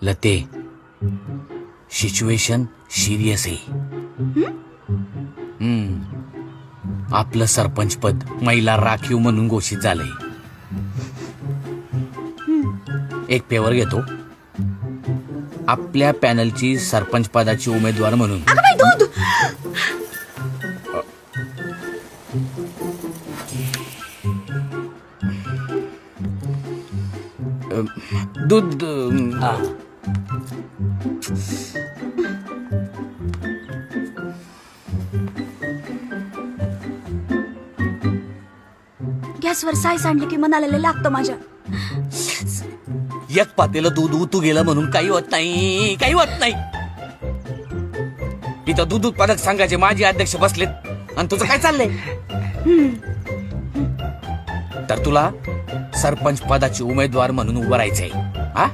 लते, situation serious आहे. आपलं सरपंच पद महिला राखीव म्हणून घोषित झालंय. एक पेवर घेतो. आपल्या पॅनलची सरपंच पदाची उमेदवार म्हणून दूध. गॅसवर साय सांडली की मनाला लागतं माझ्या. एक पातेलं दूध उतू गेलं म्हणून काही होत नाही, काही होत नाही. इथं दूध उत्पादक संघाचे माजी अध्यक्ष बसलेत आणि तुझं काय चाललंय? तर तुला सरपंच पदाची उमेदवार म्हणून उभं राहायचंय. हा,